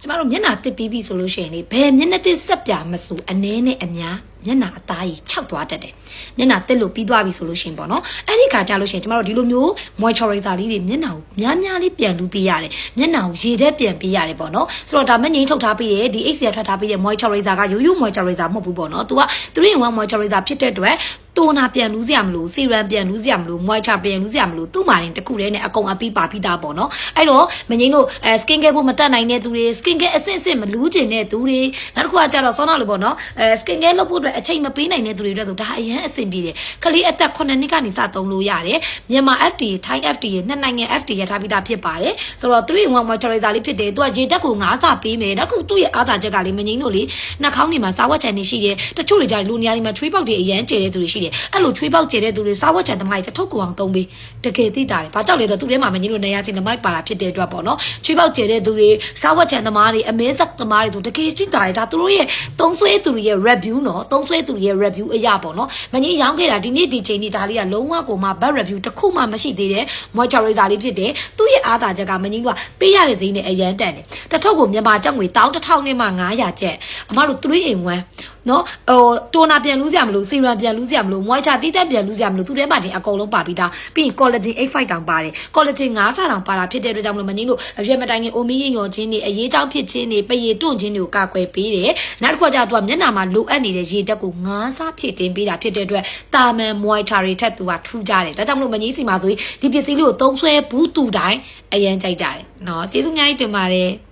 ကျမတို့မျက်နှာတစ်ပြီးပြီဆိုလို့ရှိရင်လေဘယ်မျက်နှာတစ်ဆက်ပြမစိုးအနည်းနဲ့အများမျက်နှာအသားကြီးခြောက်သွားတတ်တယ်မျက်နှာတစ်လို့ပြီးသွားပြီဆိုလို့ရှိရင်ပေါ့နော်အဲ့ဒီခါကျလို့ရှိရင်ကျမတို့ဒီလိုမျိုး moisturizer လေးတွေမျက်နှာကိုများများလေးပြန်လူပေးရတယ်မျက်နှာကိုရေထဲပြန်ပေးရတယ်ပေါ့နော်ဆိုတော့ဒါမငိမ့်ထုတ်ထားပြီးရဲ့ဒီ HCL ထွက်ထားပြီးရဲ့ moisturizer ကရိုးရိုး moisturizer မဟုတ်ဘူးပေါ့နော်သူက3-in-1 moisturizer ဖြစ်တဲ့အတွက်တိုနာပြန်လူးစရာမလိုစီရန်ပြန်လူးစရာမလို moisture ပြန်လူးစရာမလိုသူ့မာရင်တစ်ခုတည်းနဲ့အကုန်အပြီးပါပြီးသားပေါ့နော်အဲ့တော့မငိမ့်တို့skin care ဖို့မတက်နိုင်တဲ့သူတွေ skin care အဆင့်ဆင့်မလူးကျင်တဲ့သူတွေနောက်တစ်ခုကကြတော့စောနာလို့ပေါ့နော်skin care လုပ်ဖို့အတွက်အချိန်မပေးနိုင်တဲ့သူတွေအတွက်ဆိုဒါအရင်အဆင်ပြေတယ်ခလေးအသက်9နှစ်ကနေစသုံးလို့ရတယ်မြန်မာ FDA Thai FDA နှစ်နိုင်ငံ FDA ရထားပြီးသားဖြစ်ပါတယ်ဆိုတော့3-in-1 moisturizer လေးဖြစ်တယ်သူကရေတက်ကို9ဆပေးမယ်နောက်ခုသူ့ရဲ့အားသာချက်ကလေမငိမ့်တို့လေနှာခေါင်းတွေမှာစားဝတ်ချန်နေရှိတယ်တချို့တွေကြလူနေရာတွေမှာချွေးပေါက်တွေအရန်ကျဲတဲ့သူတွေရှိတယ်အဲ့လိုချွေးပေါက်ကျဲတဲ့သူတွေစားဝတ်ချန်သမားတွေတထုပ်ကိုအောင်သုံးပေးတကယ်သိတာတယ်ဘာကြောက်လဲဆိုသူထဲမှာမငိမ့်တို့နေရာစီနမိုက်ပါတာဖြစ်တဲ့အတွက်ပေါ့နော်ချွေးပေါက်ကျဲတဲ့သူတွေစားဝတ်ချန်သမားတွေအမဲဆက်သမားတွေဆိုတကယ်သိတာတယ်ဒါသူတို့ရဲ့သုံးဆွဲသူတွေရဲ့ review နော်သုံးဆွဲသူတွေရဲ့ review အရာပေါ့နော်မငိမ့်ရောင်းခဲ့တာဒီနေ့ဒီချိန်ဒီဒါလေးကလုံးဝကိုမှ bad review တစ်ခုမှမရှိသေးတဲ့ moisturizer လေးဖြစ်တယ်သူ့ရဲ့အားသာချက်ကမငိမ့်တို့ကပေးရတဲ့ဈေးနဲ့အရန်တန်တယ်တထုပ်ကိုမြန်မာကျပ်ငွေ1,000နဲ့မှ900ကျပ်အမတို့3-in-1နော်တိုနာပြန်လူးစရာမလိုစီရန်ပြန်လူးစရာမလို moisture တိတက်ပြန်လူးစရာမလိုသူထဲမှာဒီအကုန်လုံးပါပြီးသားပြီးရင် collagen 85တောင်ပါတယ် collagen 9ဆတောင်ပါတာဖြစ်တဲ့အတွက်ကြောင့်မလို့မငိမ့်တို့အရွယ်မတိုင်ခင်အိုမီးရင်ရောချင်းတွေအရေးကြောင်းဖြစ်ချင်းတွေပရေတွန့်ချင်းတွေကိုကာကွယ်ပေးတယ်နောက်တစ်ခါကျတော့သူကမျက်နှာမှာလိုအပ်နေတဲ့ရေတက်ကို9ဆဖြည့်တင်ပေးတာဖြစ်တဲ့အတွက်တာမန် moisture တွေထက်သူကထူးကြတယ်ဒါကြောင့်မလို့မငိမ့်စီမှာဆိုရင်ဒီပစ္စည်းလေးကိုသုံးဆွဲဘူးတူတိုင်းအရန်ကြိုက်ကြတယ်နော်ကျေးဇူးအများကြီးတင်ပါတယ်